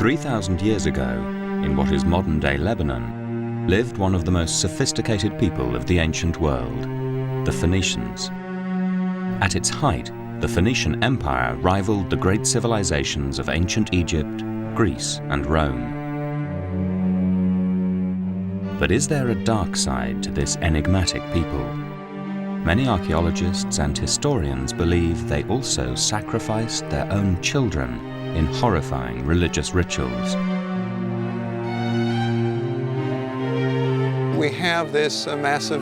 3,000 years ago, in what is modern-day Lebanon, lived one of the most sophisticated people of the ancient world, the Phoenicians. At its height, the Phoenician Empire rivaled the great civilizations of ancient Egypt, Greece, and Rome. But is there a dark side to this enigmatic people? Many archaeologists and historians believe they also sacrificed their own children in horrifying religious rituals. We have this massive,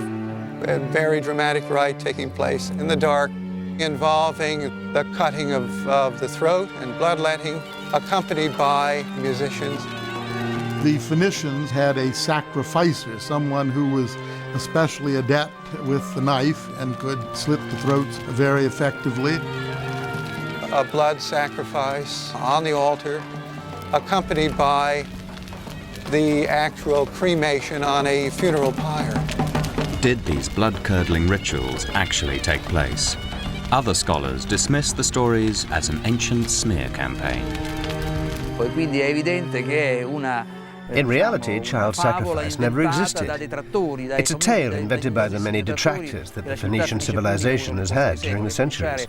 very dramatic rite taking place in the dark, involving the cutting of the throat and bloodletting, accompanied by musicians. The Phoenicians had a sacrificer, someone who was especially adept with the knife and could slit the throats very effectively. A blood sacrifice on the altar, accompanied by the actual cremation on a funeral pyre. Did these blood-curdling rituals actually take place? Other scholars dismiss the stories as an ancient smear campaign. In reality, child sacrifice never existed. It's a tale invented by the many detractors that the Phoenician civilization has had during the centuries,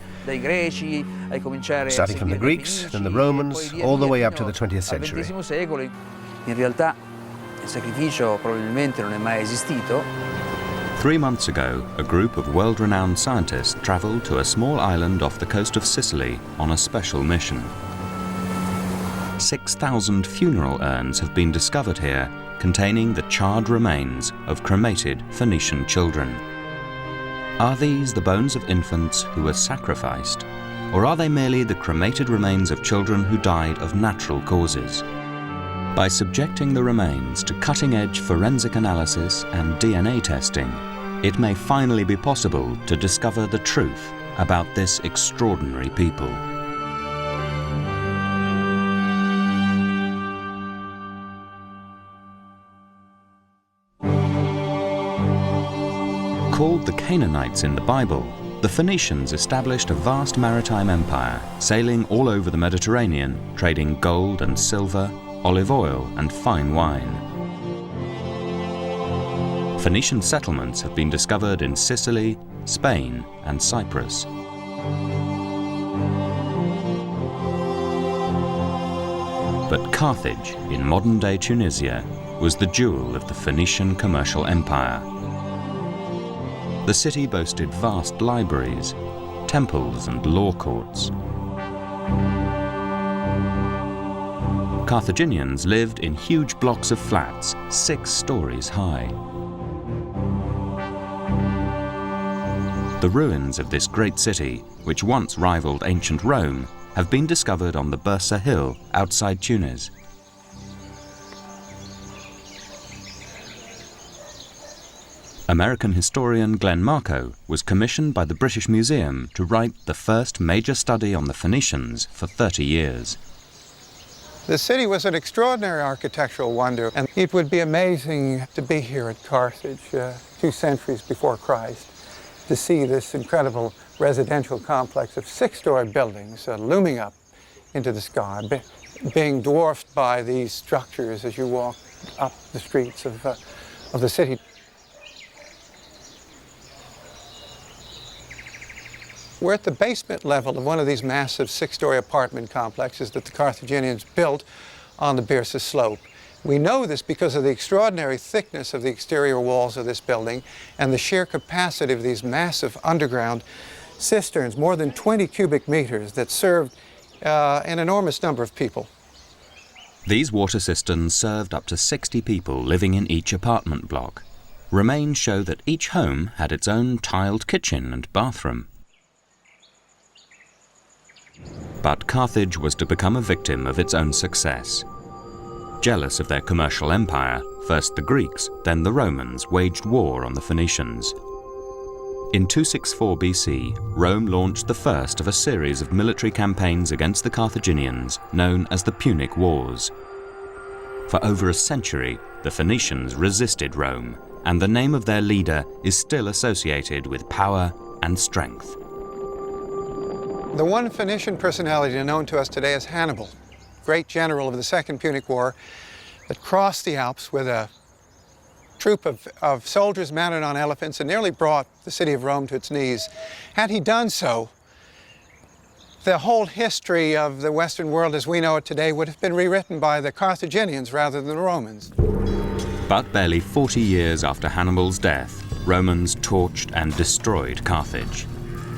starting from the Greeks, then the Romans, all the way up to the 20th century. In realtà il sacrificio probabilmente non è mai esistito. 3 months ago, a group of world-renowned scientists traveled to a small island off the coast of Sicily on a special mission. 6,000 funeral urns have been discovered here, containing the charred remains of cremated Phoenician children. Are these the bones of infants who were sacrificed, or are they merely the cremated remains of children who died of natural causes? By subjecting the remains to cutting-edge forensic analysis and DNA testing, it may finally be possible to discover the truth about this extraordinary people. Called the Canaanites in the Bible, the Phoenicians established a vast maritime empire, sailing all over the Mediterranean, trading gold and silver, olive oil and fine wine. Phoenician settlements have been discovered in Sicily, Spain and Cyprus. But Carthage, in modern-day Tunisia, was the jewel of the Phoenician commercial empire. The city boasted vast libraries, temples and law courts. Carthaginians lived in huge blocks of flats, 6 stories high. The ruins of this great city, which once rivaled ancient Rome, have been discovered on the Bursa Hill outside Tunis. American historian Glenn Marco was commissioned by the British Museum to write the first major study on the Phoenicians for 30 years. The city was an extraordinary architectural wonder, and it would be amazing to be here at Carthage 2 centuries before Christ, to see this incredible residential complex of 6-story buildings looming up into the sky, being dwarfed by these structures as you walk up the streets of the city. We're at the basement level of one of these massive 6-story apartment complexes that the Carthaginians built on the Birsa slope. We know this because of the extraordinary thickness of the exterior walls of this building and the sheer capacity of these massive underground cisterns, more than 20 cubic meters, that served an enormous number of people. These water cisterns served up to 60 people living in each apartment block. Remains show that each home had its own tiled kitchen and bathroom. But Carthage was to become a victim of its own success. Jealous of their commercial empire, first the Greeks, then the Romans waged war on the Phoenicians. In 264 BC, Rome launched the first of a series of military campaigns against the Carthaginians, known as the Punic Wars. For over a century, the Phoenicians resisted Rome, and the name of their leader is still associated with power and strength. The one Phoenician personality known to us today is Hannibal. Of great general of the Second Punic War, that crossed the Alps with a troop of soldiers mounted on elephants and nearly brought the city of Rome to its knees. Had he done so, the whole history of the Western world as we know it today would have been rewritten by the Carthaginians rather than the Romans. But barely 40 years after Hannibal's death, Romans torched and destroyed Carthage.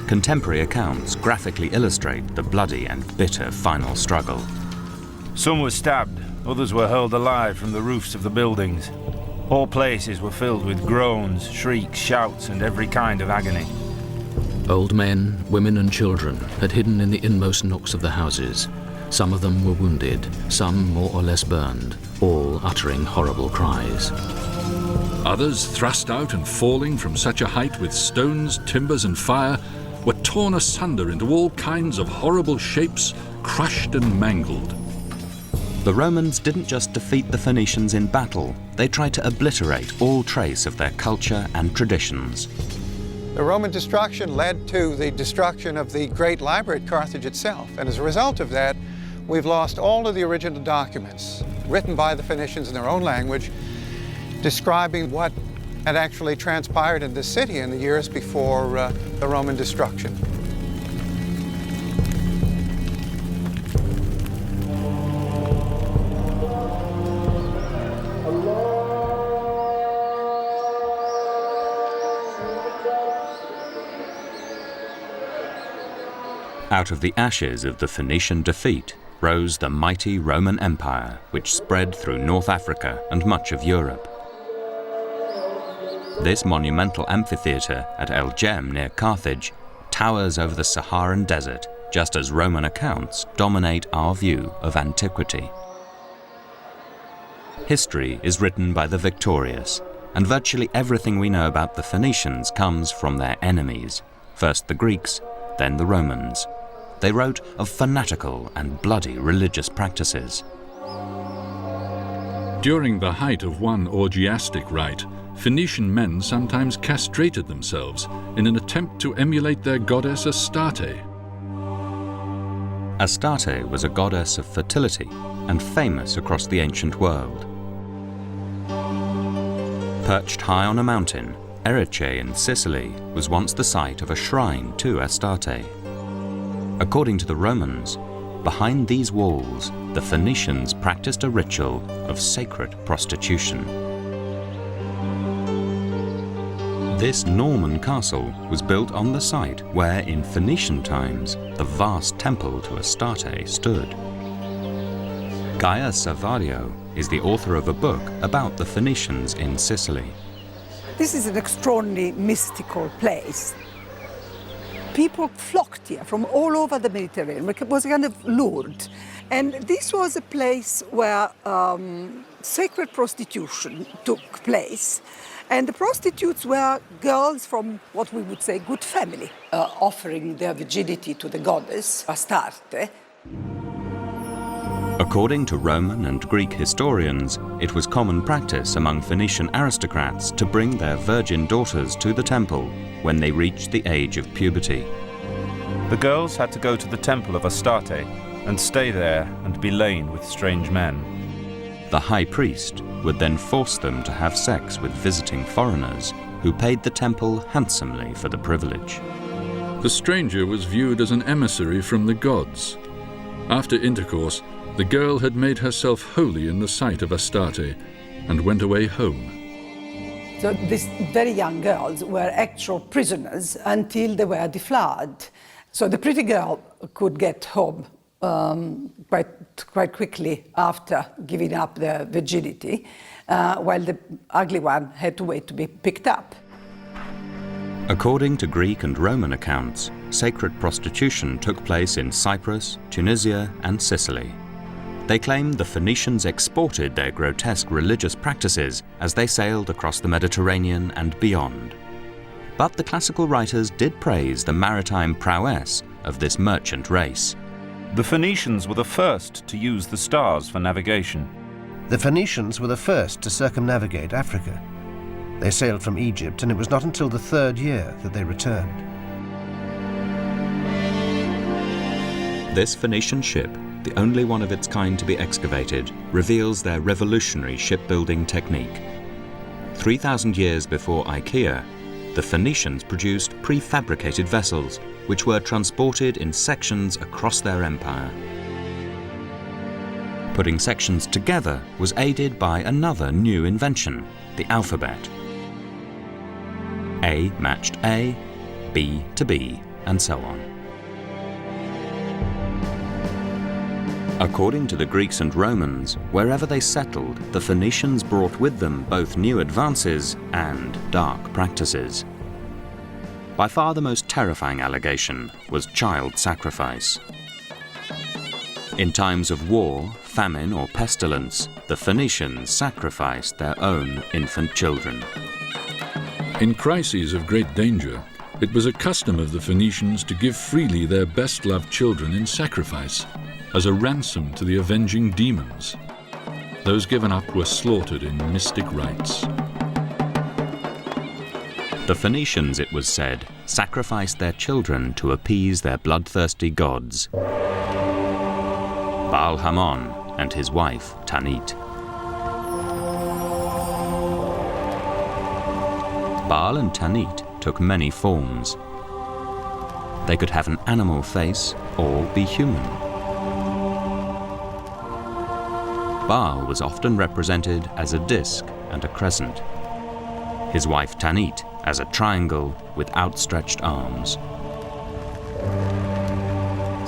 Contemporary accounts graphically illustrate the bloody and bitter final struggle. Some were stabbed, others were hurled alive from the roofs of the buildings. All places were filled with groans, shrieks, shouts, and every kind of agony. Old men, women and children had hidden in the inmost nooks of the houses. Some of them were wounded, some more or less burned, all uttering horrible cries. Others, thrust out and falling from such a height with stones, timbers and fire, were torn asunder into all kinds of horrible shapes, crushed and mangled. The Romans didn't just defeat the Phoenicians in battle, they tried to obliterate all trace of their culture and traditions. The Roman destruction led to the destruction of the great library at Carthage itself, and as a result of that, we've lost all of the original documents written by the Phoenicians in their own language, describing what had actually transpired in the city in the years before the Roman destruction. Out of the ashes of the Phoenician defeat rose the mighty Roman Empire, which spread through North Africa and much of Europe. This monumental amphitheatre at El Jem near Carthage towers over the Saharan desert, just as Roman accounts dominate our view of antiquity. History is written by the victorious, and virtually everything we know about the Phoenicians comes from their enemies, first the Greeks, then the Romans. They wrote of fanatical and bloody religious practices. During the height of one orgiastic rite, Phoenician men sometimes castrated themselves in an attempt to emulate their goddess Astarte. Astarte was a goddess of fertility and famous across the ancient world. Perched high on a mountain, Erice in Sicily was once the site of a shrine to Astarte. According to the Romans, behind these walls, the Phoenicians practiced a ritual of sacred prostitution. This Norman castle was built on the site where, in Phoenician times, the vast temple to Astarte stood. Gaia Savario is the author of a book about the Phoenicians in Sicily. This is an extraordinarily mystical place. People flocked here from all over the Mediterranean. It was kind of Lourdes. And this was a place where sacred prostitution took place. And the prostitutes were girls from what we would say good family, offering their virginity to the goddess Astarte. According to Roman and Greek historians, it was common practice among Phoenician aristocrats to bring their virgin daughters to the temple when they reached the age of puberty. The girls had to go to the temple of Astarte and stay there and be lain with strange men. The high priest would then force them to have sex with visiting foreigners who paid the temple handsomely for the privilege. The stranger was viewed as an emissary from the gods. After intercourse, the girl had made herself holy in the sight of Astarte and went away home. So these very young girls were actual prisoners until they were deflowered. So the pretty girl could get home quite quickly after giving up their virginity, while the ugly one had to wait to be picked up. According to Greek and Roman accounts, sacred prostitution took place in Cyprus, Tunisia, and Sicily. They claimed the Phoenicians exported their grotesque religious practices as they sailed across the Mediterranean and beyond. But the classical writers did praise the maritime prowess of this merchant race. The Phoenicians were the first to use the stars for navigation. The Phoenicians were the first to circumnavigate Africa. They sailed from Egypt, and it was not until the 3rd year that they returned. This Phoenician ship the only one of its kind to be excavated, reveals their revolutionary shipbuilding technique. 3,000 years before IKEA, the Phoenicians produced prefabricated vessels, which were transported in sections across their empire. Putting sections together was aided by another new invention, the alphabet. A matched A, B to B, and so on. According to the Greeks and Romans, wherever they settled, the Phoenicians brought with them both new advances and dark practices. By far the most terrifying allegation was child sacrifice. In times of war, famine, or pestilence, the Phoenicians sacrificed their own infant children. In crises of great danger, it was a custom of the Phoenicians to give freely their best-loved children in sacrifice, as a ransom to the avenging demons. Those given up were slaughtered in mystic rites. The Phoenicians, it was said, sacrificed their children to appease their bloodthirsty gods, Baal Hamon and his wife Tanit. Baal and Tanit took many forms. They could have an animal face or be human. Baal was often represented as a disc and a crescent. His wife Tanit as a triangle with outstretched arms.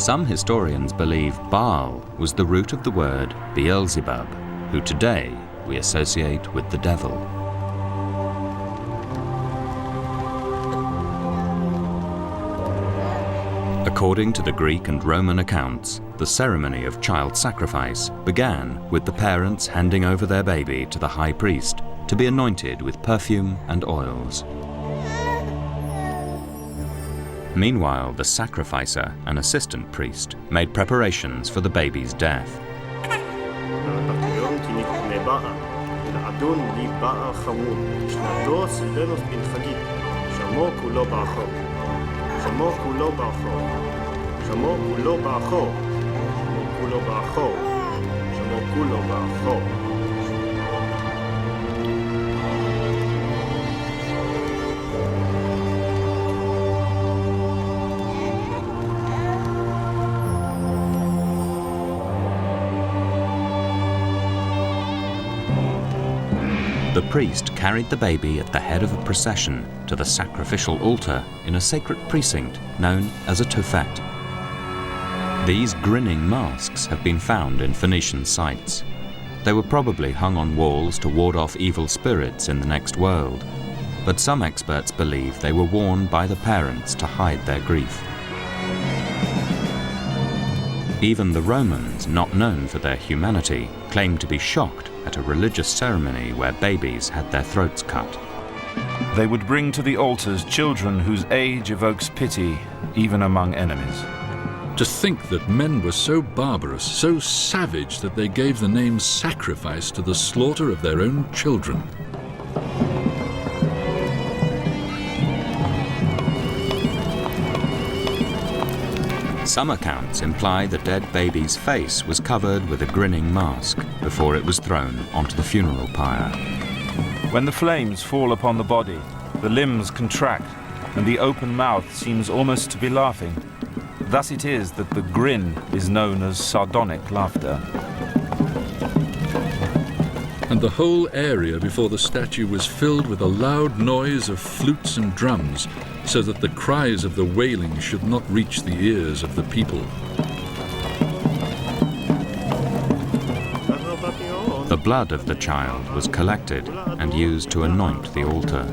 Some historians believe Baal was the root of the word Beelzebub, who today we associate with the devil. According to the Greek and Roman accounts, the ceremony of child sacrifice began with the parents handing over their baby to the high priest to be anointed with perfume and oils. Meanwhile, the sacrificer, an assistant priest, made preparations for the baby's death. The priest carried the baby at the head of a procession to the sacrificial altar in a sacred precinct known as a tophet. These grinning masks have been found in Phoenician sites. They were probably hung on walls to ward off evil spirits in the next world, but some experts believe they were worn by the parents to hide their grief. Even the Romans, not known for their humanity, claimed to be shocked at a religious ceremony where babies had their throats cut. They would bring to the altars children whose age evokes pity, even among enemies. To think that men were so barbarous, so savage that they gave the name sacrifice to the slaughter of their own children. Some accounts imply the dead baby's face was covered with a grinning mask before it was thrown onto the funeral pyre. When the flames fall upon the body, the limbs contract, and the open mouth seems almost to be laughing. Thus it is that the grin is known as sardonic laughter. And the whole area before the statue was filled with a loud noise of flutes and drums, so that the cries of the wailing should not reach the ears of the people. The blood of the child was collected and used to anoint the altar.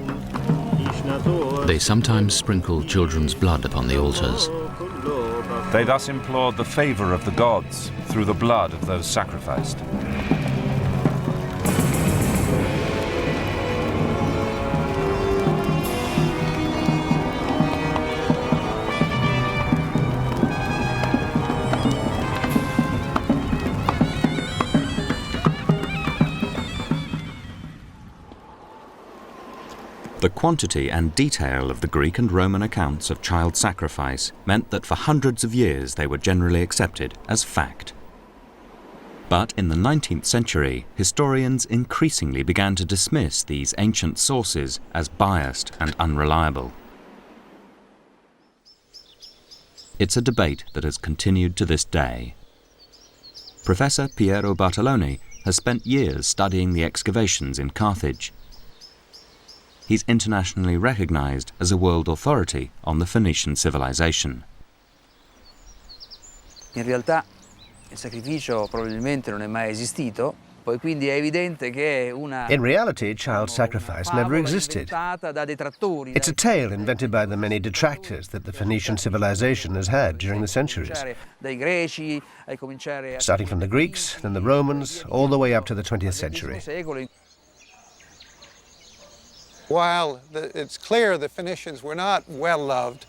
They sometimes sprinkled children's blood upon the altars. They thus implored the favor of the gods through the blood of those sacrificed. The quantity and detail of the Greek and Roman accounts of child sacrifice meant that for hundreds of years they were generally accepted as fact. But in the 19th century, historians increasingly began to dismiss these ancient sources as biased and unreliable. It's a debate that has continued to this day. Professor Piero Bartoloni has spent years studying the excavations in Carthage. He's internationally recognized as a world authority on the Phoenician civilization. In realtà il sacrificio probabilmente non è mai esistito, poi quindi è evidente che è una... In reality, child sacrifice never existed. It's a tale invented by the many detractors that the Phoenician civilization has had during the centuries. Starting from the Greeks, then the Romans, all the way up to the 20th century. While it's clear the Phoenicians were not well loved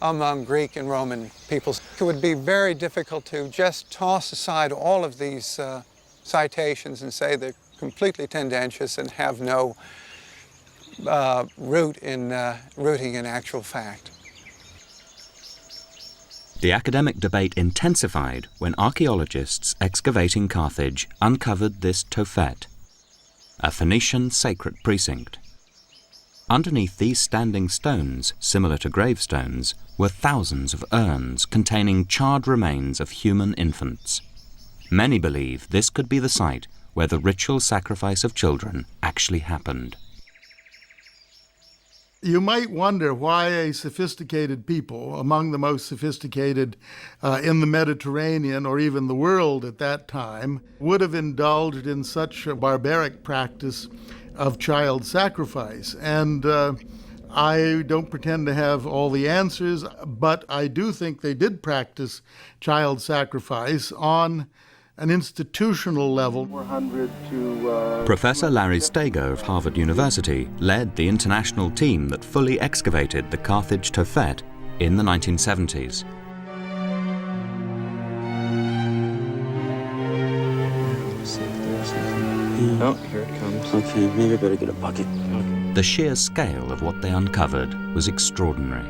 among Greek and Roman peoples, it would be very difficult to just toss aside all of these citations and say they're completely tendentious and have no rooting in actual fact. The academic debate intensified when archaeologists excavating Carthage uncovered this Tophet, a Phoenician sacred precinct. Underneath these standing stones, similar to gravestones, were thousands of urns containing charred remains of human infants. Many believe this could be the site where the ritual sacrifice of children actually happened. You might wonder why a sophisticated people, among the most sophisticated in the Mediterranean or even the world at that time, would have indulged in such a barbaric practice of child sacrifice. And I don't pretend to have all the answers, but I do think they did practice child sacrifice on an institutional level. Professor Larry Steger of Harvard University led the international team that fully excavated the Carthage Tophet in the 1970s. Oh, here it comes. Okay, maybe I better get a bucket. Okay. The sheer scale of what they uncovered was extraordinary.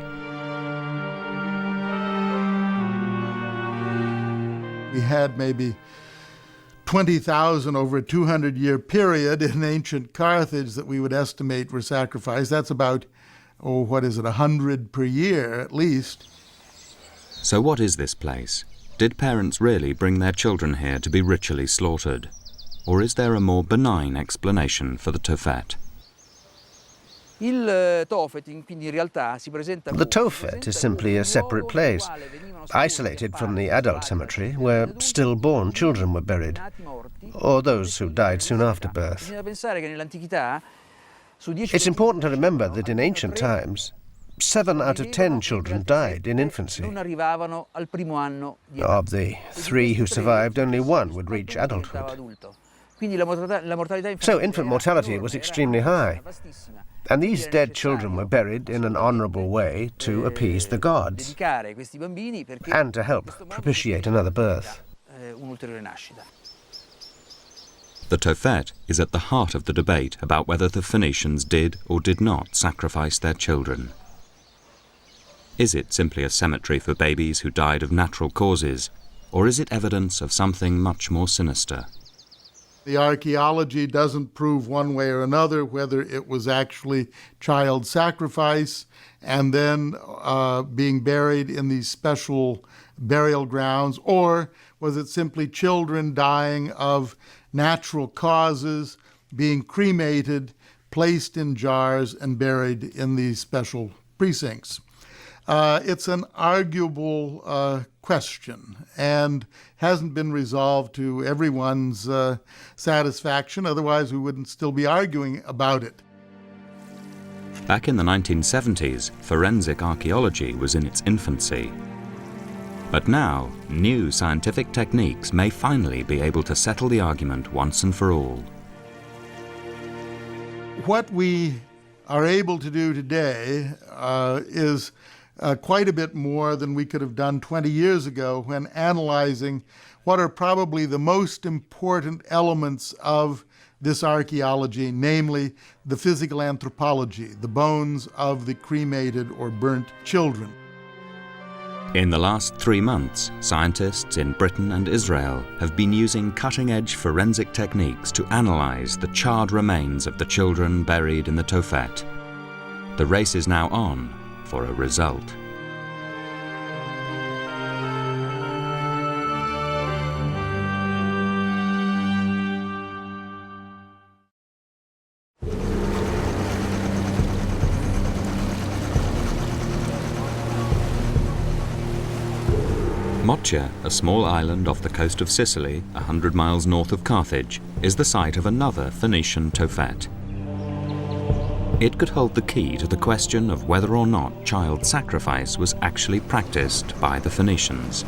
We had maybe 20,000 over a 200-year period in ancient Carthage that we would estimate were sacrificed. That's about, 100 per year at least. So what is this place? Did parents really bring their children here to be ritually slaughtered? Or is there a more benign explanation for the Tophet? The Tophet is simply a separate place, isolated from the adult cemetery where stillborn children were buried, or those who died soon after birth. It's important to remember that in ancient times, 7 out of 10 children died in infancy. Of the 3 who survived, only 1 would reach adulthood. So infant mortality was extremely high. And these dead children were buried in an honorable way to appease the gods and to help propitiate another birth. The Tophet is at the heart of the debate about whether the Phoenicians did or did not sacrifice their children. Is it simply a cemetery for babies who died of natural causes, or is it evidence of something much more sinister? The archaeology doesn't prove one way or another whether it was actually child sacrifice and then being buried in these special burial grounds, or was it simply children dying of natural causes, being cremated, placed in jars, and buried in these special precincts. It's an arguable question and hasn't been resolved to everyone's satisfaction, otherwise we wouldn't still be arguing about it. Back in the 1970s, forensic archaeology was in its infancy. But now, new scientific techniques may finally be able to settle the argument once and for all. What we are able to do today is quite a bit more than we could have done 20 years ago when analyzing what are probably the most important elements of this archaeology, namely the physical anthropology, the bones of the cremated or burnt children. In the last 3 months, scientists in Britain and Israel have been using cutting-edge forensic techniques to analyze the charred remains of the children buried in the Tophet. The race is now on for a result. Mocha, a small island off the coast of Sicily, 100 miles north of Carthage, is the site of another Phoenician Tophet. It could hold the key to the question of whether or not child sacrifice was actually practiced by the Phoenicians.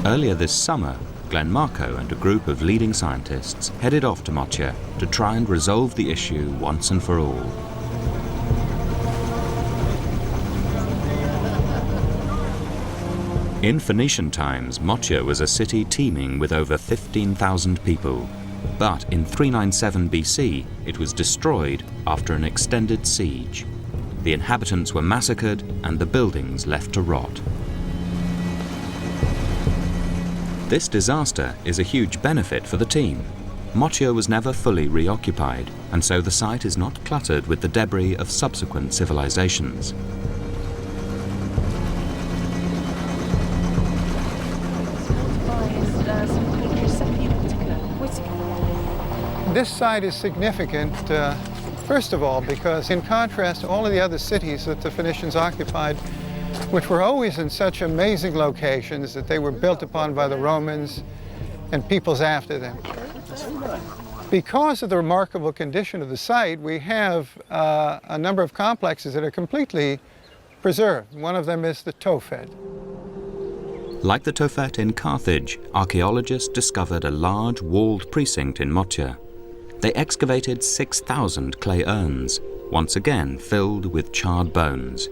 Earlier this summer, Glenn Marco and a group of leading scientists headed off to Mocha to try and resolve the issue once and for all. In Phoenician times, Mocha was a city teeming with over 15,000 people. But in 397 BC, it was destroyed after an extended siege. The inhabitants were massacred and the buildings left to rot. This disaster is a huge benefit for the team. Mocha was never fully reoccupied, and so the site is not cluttered with the debris of subsequent civilizations. This site is significant, first of all, because in contrast to all of the other cities that the Phoenicians occupied, which were always in such amazing locations that they were built upon by the Romans and peoples after them. Because of the remarkable condition of the site, we have a number of complexes that are completely preserved. One of them is the Tophet. Like the Tophet in Carthage, archaeologists discovered a large walled precinct in Mocha. They excavated 6,000 clay urns, once again filled with charred bones.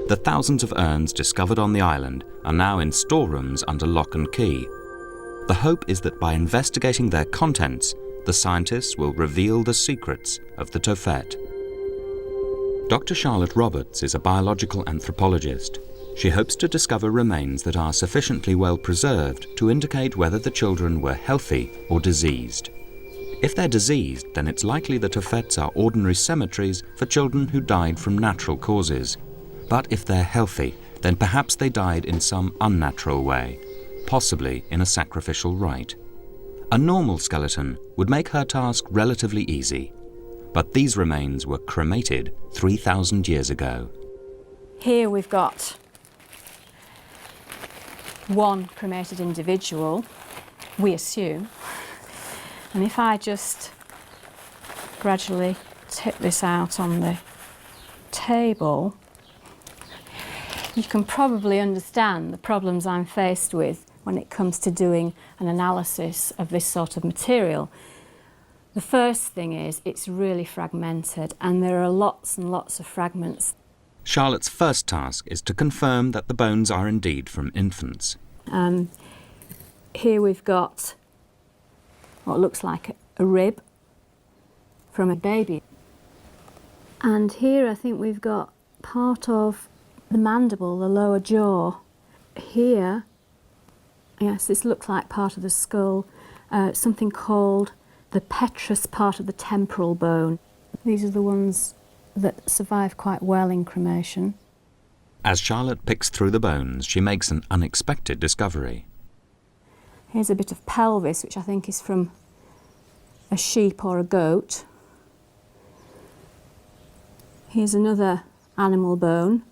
The thousands of urns discovered on the island are now in storerooms under lock and key. The hope is that by investigating their contents, the scientists will reveal the secrets of the Tophet. Dr. Charlotte Roberts is a biological anthropologist. She hopes to discover remains that are sufficiently well preserved to indicate whether the children were healthy or diseased. If they're diseased, then it's likely the Tophets are ordinary cemeteries for children who died from natural causes. But if they're healthy, then perhaps they died in some unnatural way, possibly in a sacrificial rite. A normal skeleton would make her task relatively easy, but these remains were cremated 3,000 years ago. Here we've got one cremated individual, we assume. And if I just gradually tip this out on the table, you can probably understand the problems I'm faced with when it comes to doing an analysis of this sort of material. The first thing is it's really fragmented, and there are lots and lots of fragments. Charlotte's first task is to confirm that the bones are indeed from infants. Here we've got what looks like a rib from a baby. And here I think we've got part of the mandible, the lower jaw. Here, yes, this looks like part of the skull, something called the petrous part of the temporal bone. These are the ones that survive quite well in cremation. As Charlotte picks through the bones, she makes an unexpected discovery. Here's a bit of pelvis, which I think is from a sheep or a goat. Here's another animal bone,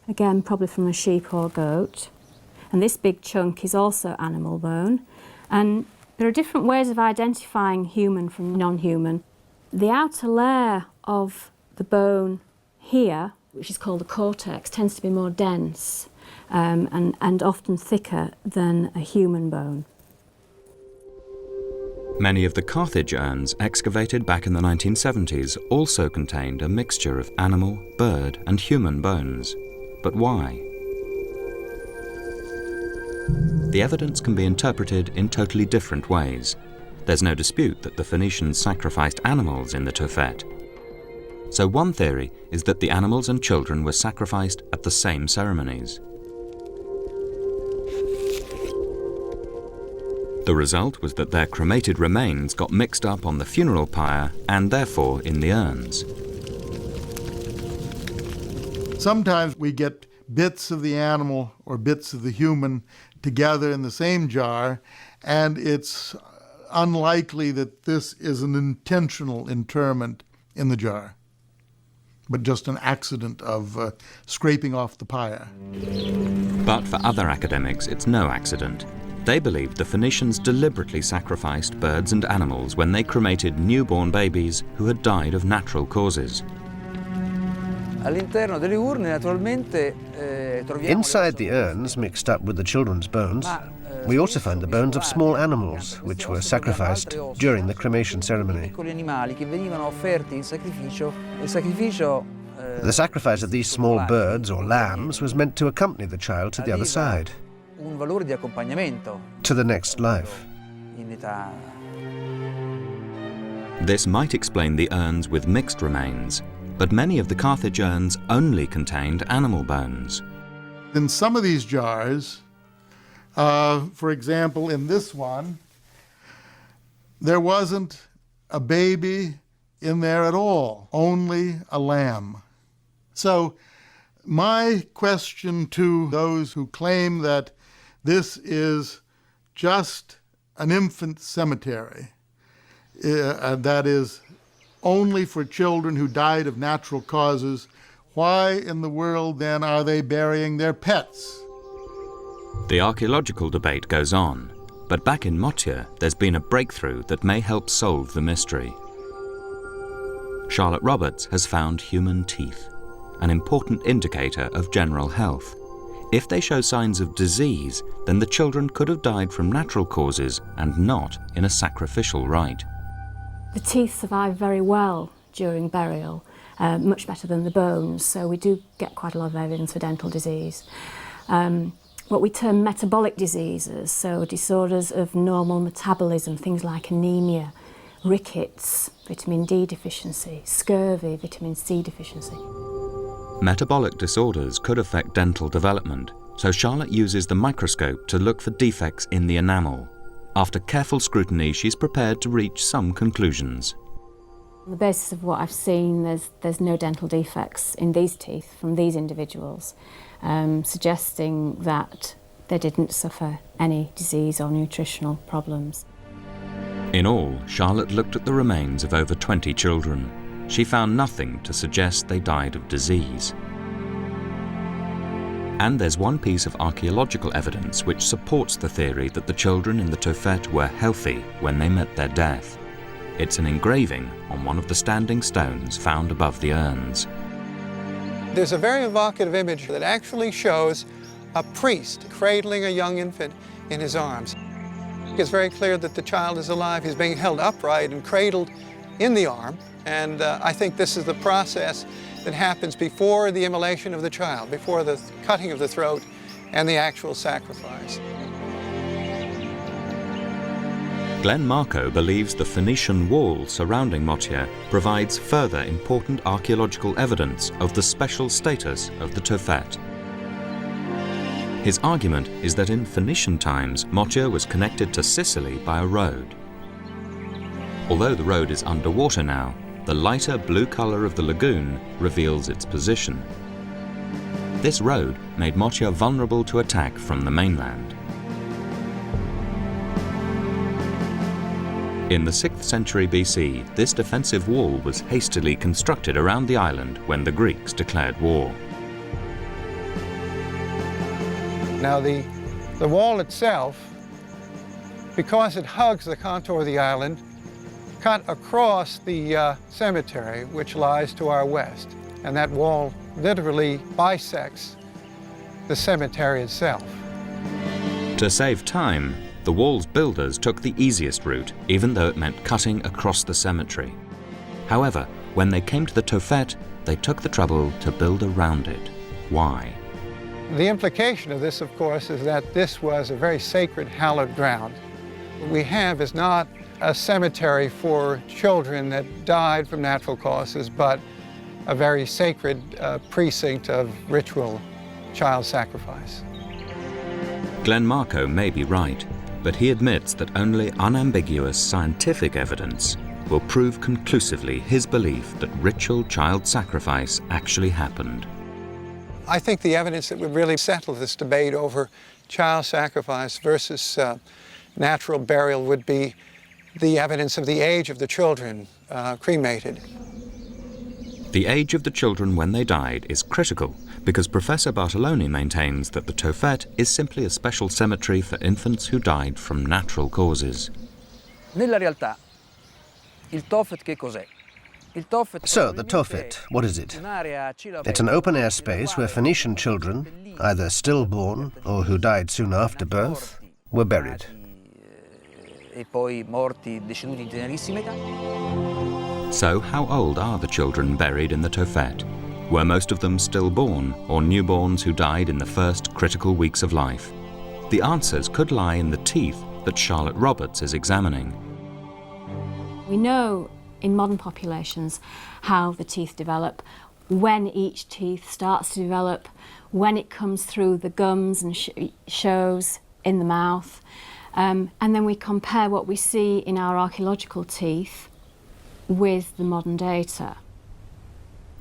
again probably from a sheep or goat. And this big chunk is also animal bone. And there are different ways of identifying human from non-human. The outer layer of the bone here, which is called the cortex, tends to be more dense and often thicker than a human bone. Many of the Carthage urns excavated back in the 1970s also contained a mixture of animal, bird and human bones. But why? The evidence can be interpreted in totally different ways. There's no dispute that the Phoenicians sacrificed animals in the Tophet. So one theory is that the animals and children were sacrificed at the same ceremonies. The result was that their cremated remains got mixed up on the funeral pyre and therefore in the urns. Sometimes we get bits of the animal or bits of the human together in the same jar, and it's unlikely that this is an intentional interment in the jar, but just an accident of scraping off the pyre. But for other academics, it's no accident. They believed the Phoenicians deliberately sacrificed birds and animals when they cremated newborn babies who had died of natural causes. Inside the urns, mixed up with the children's bones, we also find the bones of small animals, which were sacrificed during the cremation ceremony. The sacrifice of these small birds or lambs was meant to accompany the child to the other side, to the next life. This might explain the urns with mixed remains, but many of the Carthage urns only contained animal bones. In some of these jars, for example, in this one, there wasn't a baby in there at all, only a lamb. So my question to those who claim that this is just an infant cemetery, that is only for children who died of natural causes, why in the world then are they burying their pets? The archaeological debate goes on, but back in Motia, there's been a breakthrough that may help solve the mystery. Charlotte Roberts has found human teeth, an important indicator of general health. If they show signs of disease, then the children could have died from natural causes and not in a sacrificial rite. The teeth survive very well during burial, much better than the bones, so we do get quite a lot of evidence for dental disease. What we term metabolic diseases, so disorders of normal metabolism, things like anemia, rickets, vitamin D deficiency, scurvy, vitamin C deficiency. Metabolic disorders could affect dental development, so Charlotte uses the microscope to look for defects in the enamel. After careful scrutiny, she's prepared to reach some conclusions. On the basis of what I've seen, there's no dental defects in these teeth from these individuals, suggesting that they didn't suffer any disease or nutritional problems. In all, Charlotte looked at the remains of over 20 children. She found nothing to suggest they died of disease. And there's one piece of archaeological evidence which supports the theory that the children in the Tophet were healthy when they met their death. It's an engraving on one of the standing stones found above the urns. There's a very evocative image that actually shows a priest cradling a young infant in his arms. It's very clear that the child is alive. He's being held upright and cradled in the arm. And I think this is the process that happens before the immolation of the child, before the cutting of the throat and the actual sacrifice. Glenn Marco believes the Phoenician wall surrounding Motia provides further important archaeological evidence of the special status of the Tophet. His argument is that in Phoenician times, Motia was connected to Sicily by a road. Although the road is underwater now, the lighter blue color of the lagoon reveals its position. This road made Motia vulnerable to attack from the mainland. In the 6th century BC, this defensive wall was hastily constructed around the island when the Greeks declared war. Now the wall itself, because it hugs the contour of the island, cut across the cemetery which lies to our west. And that wall literally bisects the cemetery itself. To save time, the wall's builders took the easiest route, even though it meant cutting across the cemetery. However, when they came to the Tophet, they took the trouble to build around it. Why? The implication of this, of course, is that this was a very sacred, hallowed ground. What we have is not a cemetery for children that died from natural causes, but a very sacred precinct of ritual child sacrifice. Glenn Marco may be right, but he admits that only unambiguous scientific evidence will prove conclusively his belief that ritual child sacrifice actually happened. I think the evidence that would really settle this debate over child sacrifice versus natural burial would be the evidence of the age of the children cremated. The age of the children when they died is critical because Professor Bartoloni maintains that the Tophet is simply a special cemetery for infants who died from natural causes. Nella realtà, il Tophet che cos'è? So, the Tophet, what is it? It's an open-air space where Phoenician children, either stillborn or who died soon after birth, were buried. E poi morti, deceduti in tenerissima età. So, how old are the children buried in the Tophet? Were most of them stillborn or newborns who died in the first critical weeks of life? The answers could lie in the teeth that Charlotte Roberts is examining. We know in modern populations how the teeth develop, when each tooth starts to develop, when it comes through the gums and shows in the mouth. And then we compare what we see in our archaeological teeth with the modern data.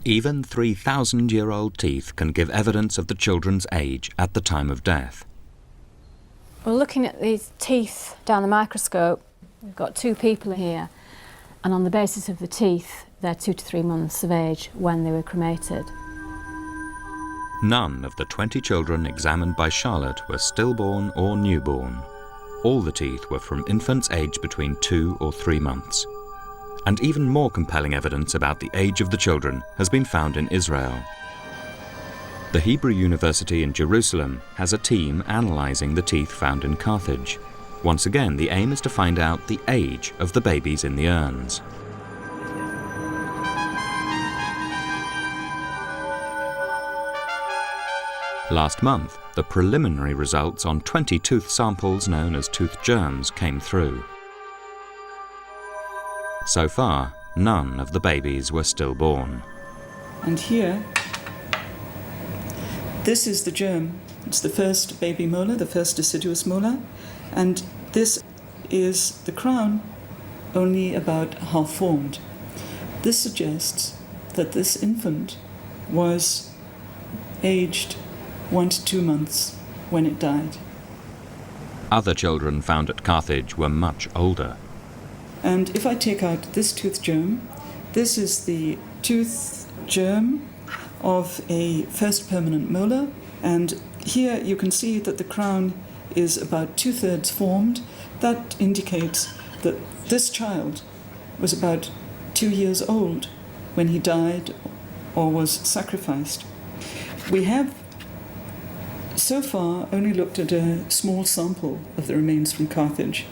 Even 3,000-year-old teeth can give evidence of the children's age at the time of death. Well, looking at these teeth down the microscope, we've got two people here, and on the basis of the teeth, they're 2 to 3 months of age when they were cremated. None of the 20 children examined by Charlotte were stillborn or newborn. All the teeth were from infants aged between 2 or 3 months. And even more compelling evidence about the age of the children has been found in Israel. The Hebrew University in Jerusalem has a team analysing the teeth found in Carthage. Once again, the aim is to find out the age of the babies in the urns. Last month, the preliminary results on 20 tooth samples known as tooth germs came through. So far, none of the babies were stillborn. And here, this is the germ. It's the first baby molar, the first deciduous molar, and this is the crown, only about half formed. This suggests that this infant was aged 1 to 2 months when it died. Other children found at Carthage were much older. And if I take out this tooth germ, this is the tooth germ of a first permanent molar, and here you can see that the crown is about 2/3 formed. That indicates that this child was about 2 years old when he died or was sacrificed. We have so far only looked at a small sample of the remains from Carthage,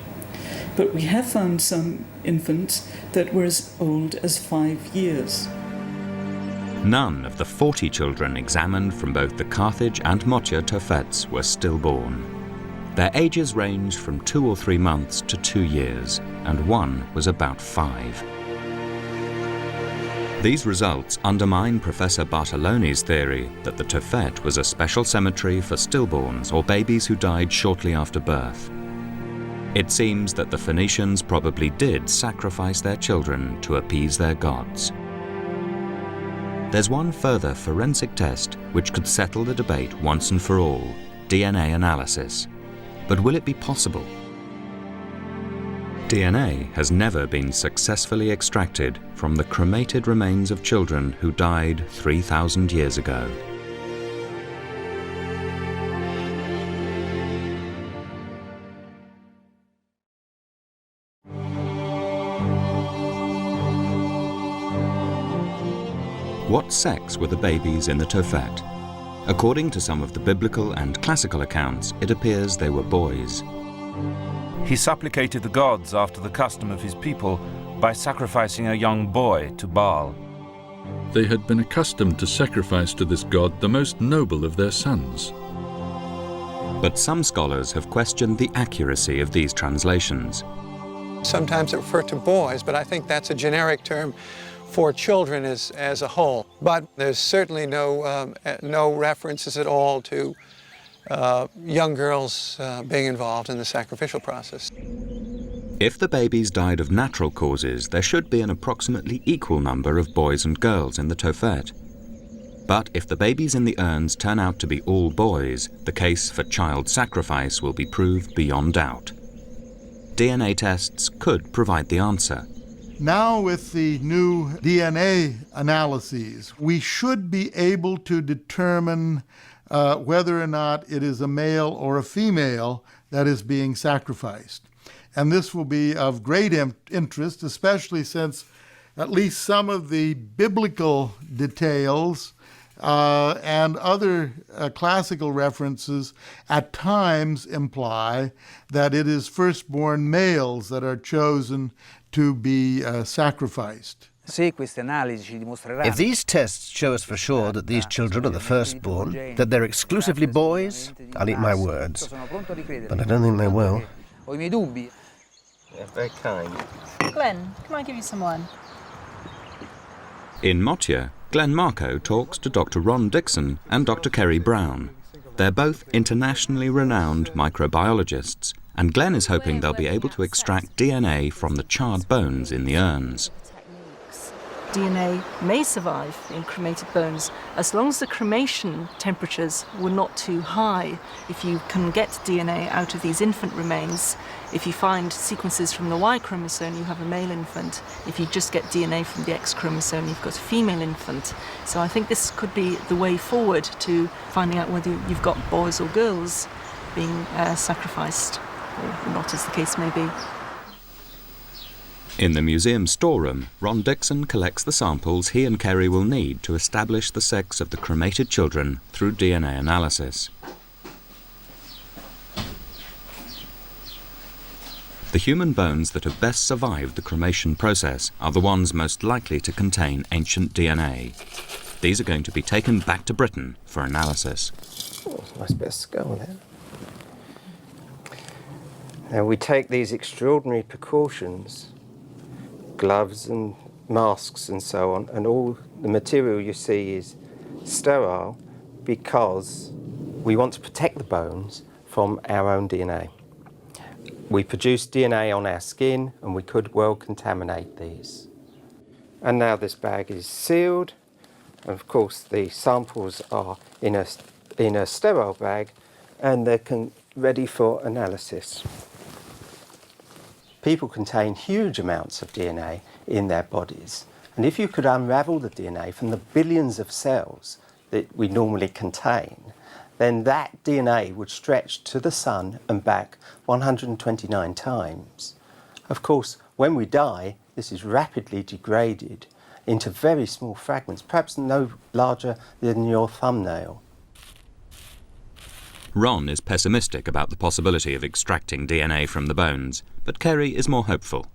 but we have found some infants that were as old as 5 years. None of the 40 children examined from both the Carthage and Motia Tophets were stillborn. Their ages ranged from 2 or 3 months to 2 years, and one was about 5. These results undermine Professor Bartoloni's theory that the Tophet was a special cemetery for stillborns or babies who died shortly after birth. It seems that the Phoenicians probably did sacrifice their children to appease their gods. There's one further forensic test which could settle the debate once and for all: DNA analysis. But will it be possible? DNA has never been successfully extracted from the cremated remains of children who died 3,000 years ago. What sex were the babies in the Tophet? According to some of the biblical and classical accounts, it appears they were boys. He supplicated the gods after the custom of his people by sacrificing a young boy to Baal. They had been accustomed to sacrifice to this god the most noble of their sons. But some scholars have questioned the accuracy of these translations. Sometimes it referred to boys, but I think that's a generic term for children as a whole. But there's certainly no references at all to young girls being involved in the sacrificial process. If the babies died of natural causes, there should be an approximately equal number of boys and girls in the Tophet. But if the babies in the urns turn out to be all boys, the case for child sacrifice will be proved beyond doubt. DNA tests could provide the answer. Now with the new DNA analyses, we should be able to determine whether or not it is a male or a female that is being sacrificed. And this will be of great interest, especially since at least some of the biblical details and other classical references at times imply that it is firstborn males that are chosen to be sacrificed. If these tests show us for sure that these children are the firstborn, that they're exclusively boys, I'll eat my words. But I don't think they will. They're very kind. Glenn, can I give you some wine? In Motia, Glenn Marco talks to Dr. Ron Dixon and Dr. Kerry Brown. They're both internationally renowned microbiologists, and Glenn is hoping they'll be able to extract DNA from the charred bones in the urns. DNA may survive in cremated bones as long as the cremation temperatures were not too high. If you can get DNA out of these infant remains, if you find sequences from the Y chromosome, you have a male infant. If you just get DNA from the X chromosome, you've got a female infant. So I think this could be the way forward to finding out whether you've got boys or girls being sacrificed, or not, as the case may be. In the museum storeroom, Ron Dixon collects the samples he and Kerry will need to establish the sex of the cremated children through DNA analysis. The human bones that have best survived the cremation process are the ones most likely to contain ancient DNA. These are going to be taken back to Britain for analysis. Oh, nice bit of skull there. Now we take these extraordinary precautions, gloves and masks and so on, and all the material you see is sterile because we want to protect the bones from our own DNA. We produce DNA on our skin and we could well contaminate these. And now this bag is sealed, and of course the samples are in a sterile bag and they're ready for analysis. People contain huge amounts of DNA in their bodies, and if you could unravel the DNA from the billions of cells that we normally contain, then that DNA would stretch to the sun and back 129 times. Of course, when we die, this is rapidly degraded into very small fragments, perhaps no larger than your thumbnail. Ron is pessimistic about the possibility of extracting DNA from the bones, but Kerry is more hopeful.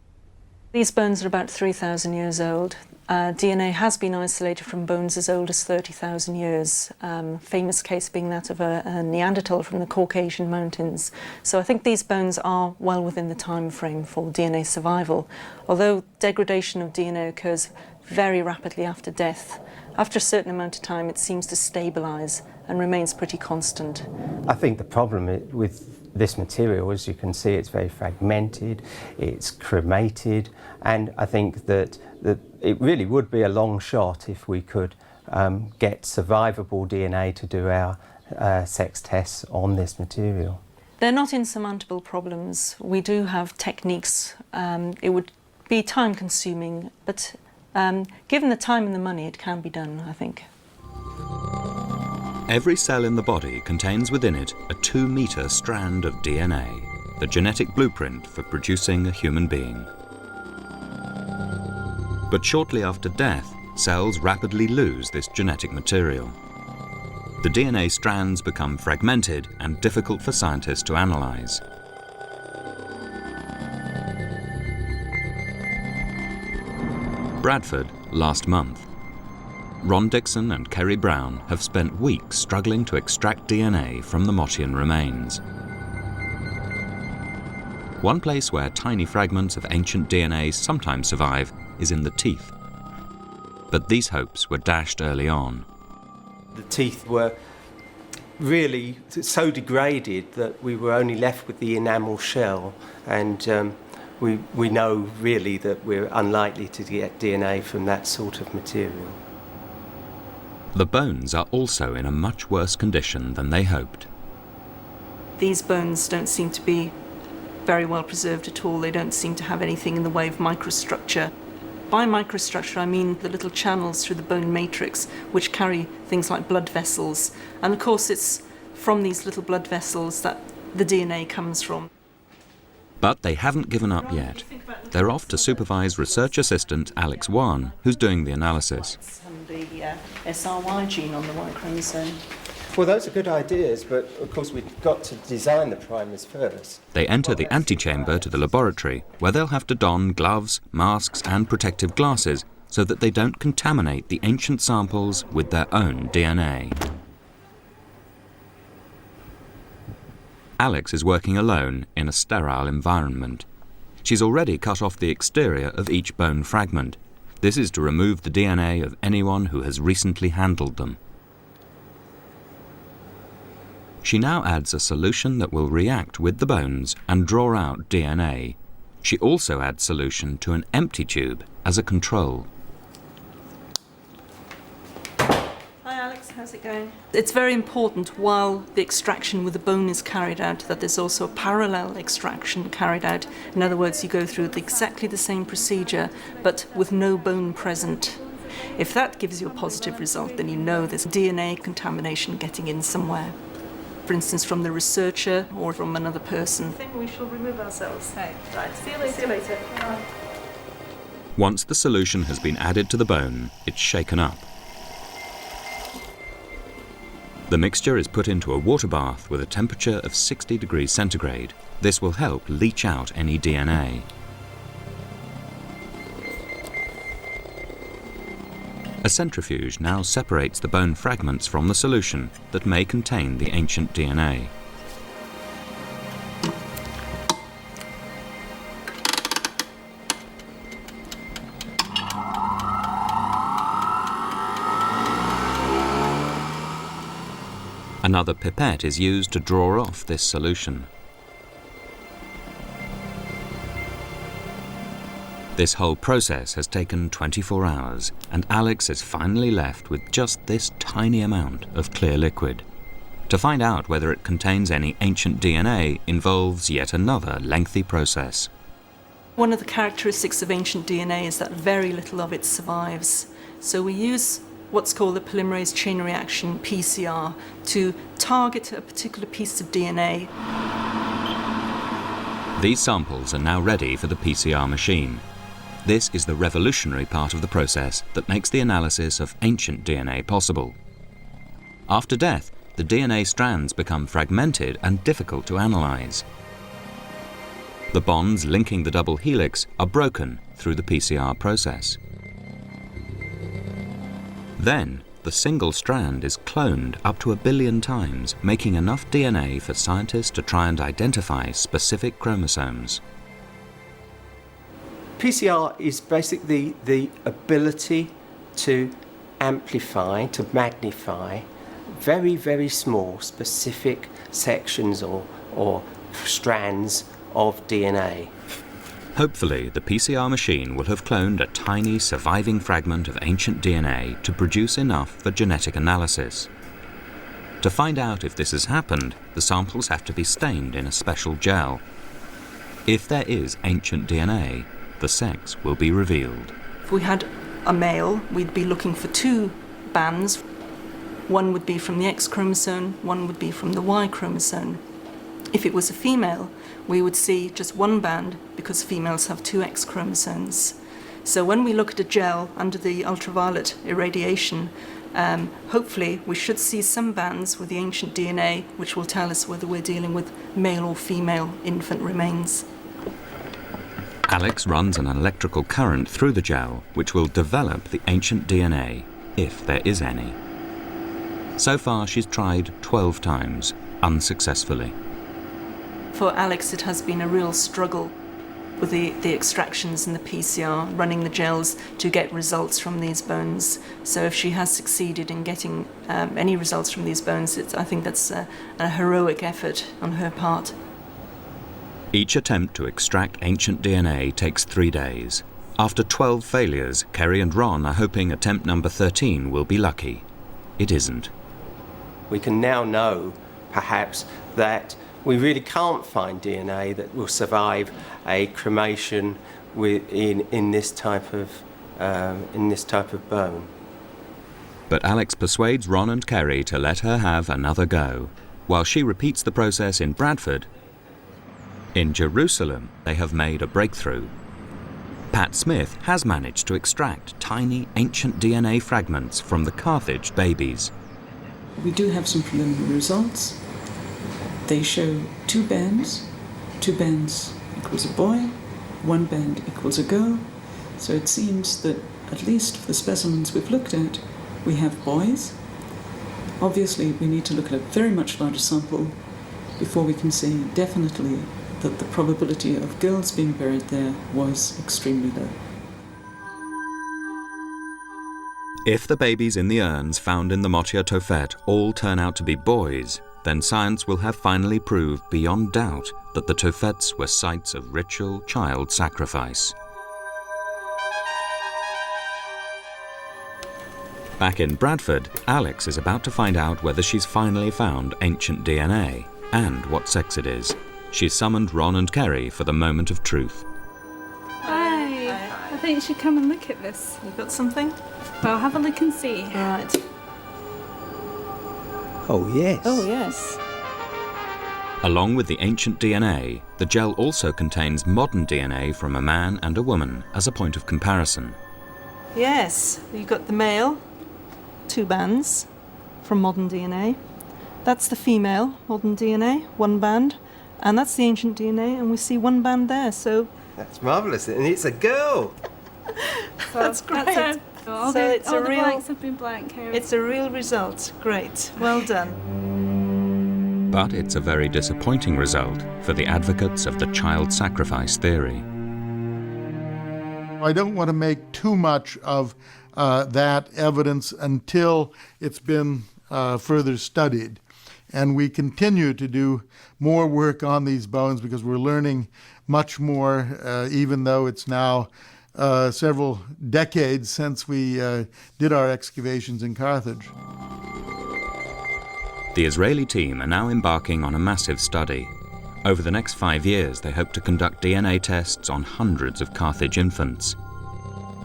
These bones are about 3,000 years old. DNA has been isolated from bones as old as 30,000 years, famous case being that of a Neanderthal from the Caucasian mountains. So I think these bones are well within the time frame for DNA survival, although degradation of DNA occurs very rapidly after death. After a certain amount of time, it seems to stabilise and remains pretty constant. I think the problem with this material, as you can see, it's very fragmented, it's cremated, and I think that it really would be a long shot if we could get survivable DNA to do our sex tests on this material. They're not insurmountable problems. We do have techniques. It would be time-consuming, but given the time and the money, it can be done, I think. Every cell in the body contains within it a 2-metre strand of DNA, the genetic blueprint for producing a human being. But shortly after death, cells rapidly lose this genetic material. The DNA strands become fragmented and difficult for scientists to analyse. Bradford, last month. Ron Dixon and Kerry Brown have spent weeks struggling to extract DNA from the Motian remains. One place where tiny fragments of ancient DNA sometimes survive is in the teeth. But these hopes were dashed early on. The teeth were really so degraded that we were only left with the enamel shell, and we know really that we're unlikely to get DNA from that sort of material. The bones are also in a much worse condition than they hoped. These bones don't seem to be very well preserved at all. They don't seem to have anything in the way of microstructure. By microstructure, I mean the little channels through the bone matrix which carry things like blood vessels. And of course, it's from these little blood vessels that the DNA comes from. But they haven't given up yet. They're off to supervise research assistant Alex Wan, who's doing the analysis. And the SRY gene on the Y chromosome. Well, those are good ideas, but of course we've got to design the primers first. They enter the antechamber to the laboratory, where they'll have to don gloves, masks and protective glasses so that they don't contaminate the ancient samples with their own DNA. Alex is working alone in a sterile environment. She's already cut off the exterior of each bone fragment. This is to remove the DNA of anyone who has recently handled them. She now adds a solution that will react with the bones and draw out DNA. She also adds solution to an empty tube as a control. Hi Alex, how's it going? It's very important while the extraction with the bone is carried out that there's also a parallel extraction carried out. In other words, you go through exactly the same procedure but with no bone present. If that gives you a positive result, then you know there's DNA contamination getting in somewhere. For instance, from the researcher or from another person. I think we shall remove ourselves. Hey, right, see you later. See you later. Bye. Once the solution has been added to the bone, it's shaken up. The mixture is put into a water bath with a temperature of 60 degrees centigrade. This will help leach out any DNA. A centrifuge now separates the bone fragments from the solution that may contain the ancient DNA. Another pipette is used to draw off this solution. This whole process has taken 24 hours, and Alex is finally left with just this tiny amount of clear liquid. To find out whether it contains any ancient DNA involves yet another lengthy process. One of the characteristics of ancient DNA is that very little of it survives. So we use what's called the polymerase chain reaction, PCR, to target a particular piece of DNA. These samples are now ready for the PCR machine. This is the revolutionary part of the process that makes the analysis of ancient DNA possible. After death, the DNA strands become fragmented and difficult to analyze. The bonds linking the double helix are broken through the PCR process. Then, the single strand is cloned up to 1 billion times, making enough DNA for scientists to try and identify specific chromosomes. PCR is basically the ability to amplify, to magnify very, very small specific sections or strands of DNA. Hopefully, the PCR machine will have cloned a tiny surviving fragment of ancient DNA to produce enough for genetic analysis. To find out if this has happened, the samples have to be stained in a special gel. If there is ancient DNA, the sex will be revealed. If we had a male, we'd be looking for 2 bands. One would be from the X chromosome, one would be from the Y chromosome. If it was a female, we would see just 1 band because females have 2 X chromosomes. So when we look at a gel under the ultraviolet irradiation, hopefully we should see some bands with the ancient DNA, which will tell us whether we're dealing with male or female infant remains. Alex runs an electrical current through the gel, which will develop the ancient DNA, if there is any. So far, she's tried 12 times, unsuccessfully. For Alex, it has been a real struggle. with the extractions and the PCR, running the gels to get results from these bones. So if she has succeeded in getting any results from these bones, I think that's a heroic effort on her part. Each attempt to extract ancient DNA takes 3 days. After 12 failures, Kerry and Ron are hoping attempt number 13 will be lucky. It isn't. We can now know, perhaps, that we really can't find DNA that will survive a cremation in this type of bone. But Alex persuades Ron and Kerry to let her have another go, while she repeats the process in Bradford. In Jerusalem, they have made a breakthrough. Pat Smith has managed to extract tiny ancient DNA fragments from the Carthage babies. We do have some preliminary results. They show 2 bands. 2 bands equals a boy, 1 band equals a girl. So it seems that, at least for the specimens we've looked at, we have boys. Obviously, we need to look at a very much larger sample before we can say definitely that the probability of girls being buried there was extremely low. If the babies in the urns found in the Motia Tophet all turn out to be boys, then science will have finally proved beyond doubt that the Tophets were sites of ritual child sacrifice. Back in Bradford, Alex is about to find out whether she's finally found ancient DNA and what sex it is. She's summoned Ron and Kerry for the moment of truth. Hi. I think you should come and look at this. You got something? Well, have a look and see. Right. Oh, yes. Oh, yes. Along with the ancient DNA, the gel also contains modern DNA from a man and a woman as a point of comparison. Yes, you've got the male, 2 bands from modern DNA. That's the female, modern DNA, 1 band. And that's the ancient DNA, and we see 1 band there, so... That's marvellous, and it's a girl! That's great. All the blanks have been blank here. It's a real result. Great. Well done. But it's a very disappointing result for the advocates of the child sacrifice theory. I don't want to make too much of that evidence until it's been further studied. And we continue to do more work on these bones because we're learning much more, even though it's now several decades since we did our excavations in Carthage. The Israeli team are now embarking on a massive study. Over the next 5 years, they hope to conduct DNA tests on hundreds of Carthage infants.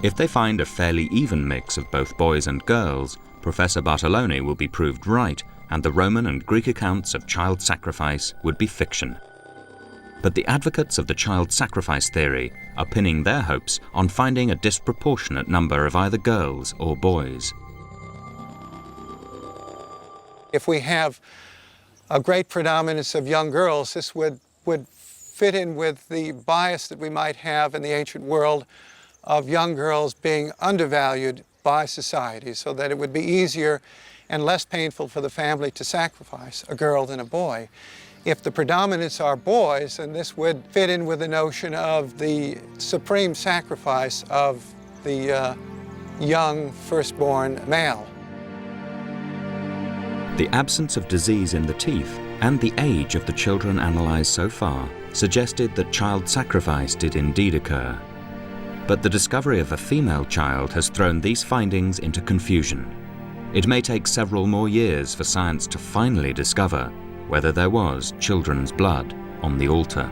If they find a fairly even mix of both boys and girls, Professor Bartolone will be proved right, and the Roman and Greek accounts of child sacrifice would be fiction. But the advocates of the child sacrifice theory are pinning their hopes on finding a disproportionate number of either girls or boys. If we have a great predominance of young girls, this would fit in with the bias that we might have in the ancient world of young girls being undervalued by society, so that it would be easier and less painful for the family to sacrifice a girl than a boy. If the predominance are boys, then this would fit in with the notion of the supreme sacrifice of the young firstborn male. The absence of disease in the teeth and the age of the children analysed so far suggested that child sacrifice did indeed occur. But the discovery of a female child has thrown these findings into confusion. It may take several more years for science to finally discover whether there was children's blood on the altar.